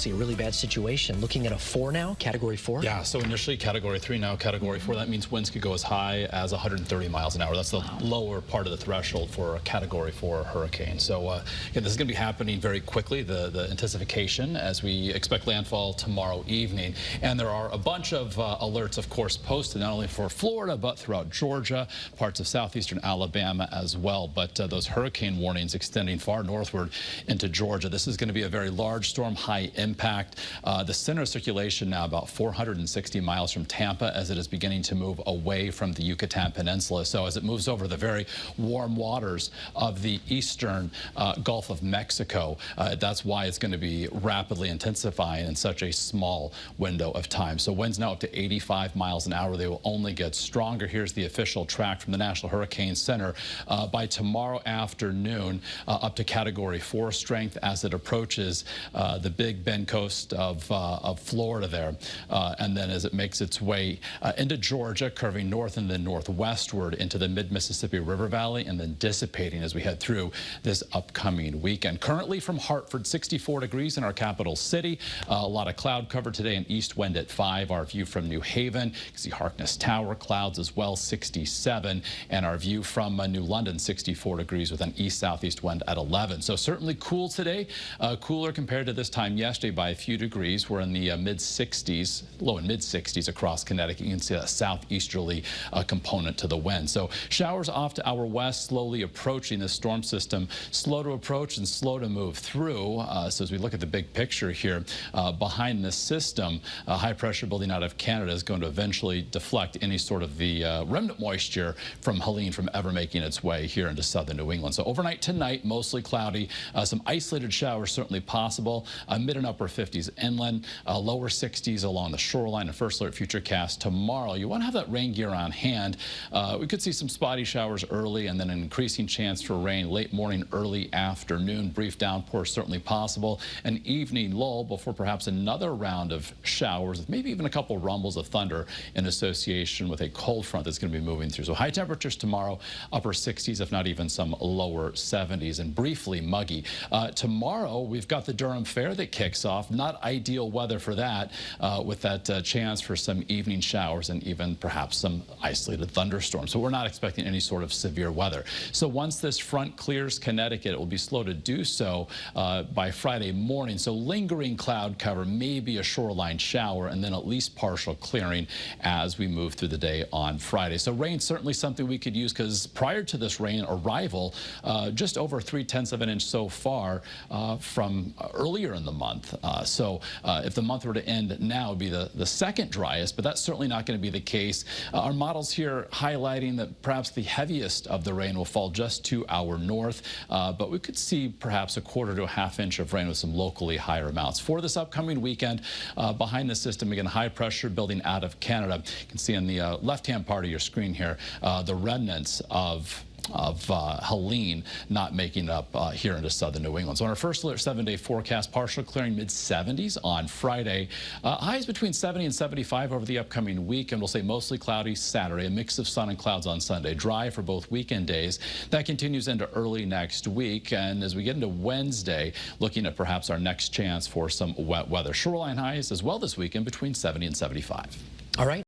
obviously a really bad situation. Looking at a 4 now, Category 4? Yeah, so initially Category 3, now Category 4. That means winds could go as high as 130 miles an hour. That's the lower part of the threshold for a Category 4 hurricane. So again, this is going to be happening very quickly, the intensification, as we expect landfall tomorrow evening. And there are a bunch of alerts, of course, posted not only for Florida, but throughout Georgia, parts of southeastern Alabama as well. But those hurricane warnings extending far northward into Georgia. This is going to be a very large storm, high impact. The center of circulation now about 460 miles from Tampa as it is beginning to move away from the Yucatan Peninsula. So as it moves over the very warm waters of the eastern Gulf of Mexico, that's why it's going to be rapidly intensifying in such a small window of time. So winds now up to 85 miles an hour. They will only get stronger. Here's the official track from the National Hurricane Center. By tomorrow afternoon, up to Category 4 strength as it approaches the Big Bend coast of Florida there. And then as it makes its way into Georgia, curving north and then northwestward into the mid-Mississippi River Valley, and then dissipating as we head through this upcoming weekend. Currently from Hartford, 64 degrees in our capital city. A lot of cloud cover today, an east wind at 5. Our view from New Haven, you can see Harkness Tower, clouds as well, 67. And our view from New London, 64 degrees with an east-southeast wind at 11. So certainly cool today, cooler compared to this time yesterday by a few degrees. We're in the mid-60s, low and mid-60s across Connecticut. You can see a southeasterly component to the wind. So showers off to our west, slowly approaching this storm system, slow to approach and slow to move through. So as we look at the big picture here, behind this system, high pressure building out of Canada is going to eventually deflect any sort of the remnant moisture from Helene from ever making its way here into southern New England. So overnight tonight, mostly cloudy, some isolated showers certainly possible, mid and upper 50s inland, lower 60s along the shoreline. A first alert futurecast tomorrow. You want to have that rain gear on hand. We could see some spotty showers early and then an increasing chance for rain late morning, early afternoon. Brief downpour certainly possible. An evening lull before perhaps another round of showers, with maybe even a couple rumbles of thunder in association with a cold front that's going to be moving through. So high temperatures tomorrow, upper 60s, if not even some lower 70s, and briefly muggy. Tomorrow, we've got the Durham Fair that kicks off. Not ideal weather for that, with that chance for some evening showers and even perhaps some isolated thunderstorms. So we're not expecting any sort of severe weather. So once this front clears Connecticut, it will be slow to do so by Friday morning. So lingering cloud cover, maybe a shoreline shower, and then at least partial clearing as we move through the day on Friday. So rain certainly something we could use, because prior to this rain arrival, just over 3/10 of an inch so far from earlier in the month. So if the month were to end now, it would be the second driest, but that's certainly not going to be the case. Our models here highlighting that perhaps the heaviest of the rain will fall just to our north, but we could see perhaps a quarter to a half inch of rain with some locally higher amounts. For this upcoming weekend, behind the system, again, high pressure building out of Canada. You can see on the left-hand part of your screen here, the remnants of Helene not making up here into southern New England. So on our first alert 7-day forecast, partial clearing mid-70s on Friday. Highs between 70 and 75 over the upcoming week, and we'll say mostly cloudy Saturday, a mix of sun and clouds on Sunday. Dry for both weekend days. That continues into early next week, and as we get into Wednesday, looking at perhaps our next chance for some wet weather. Shoreline highs as well this weekend between 70 and 75. All right.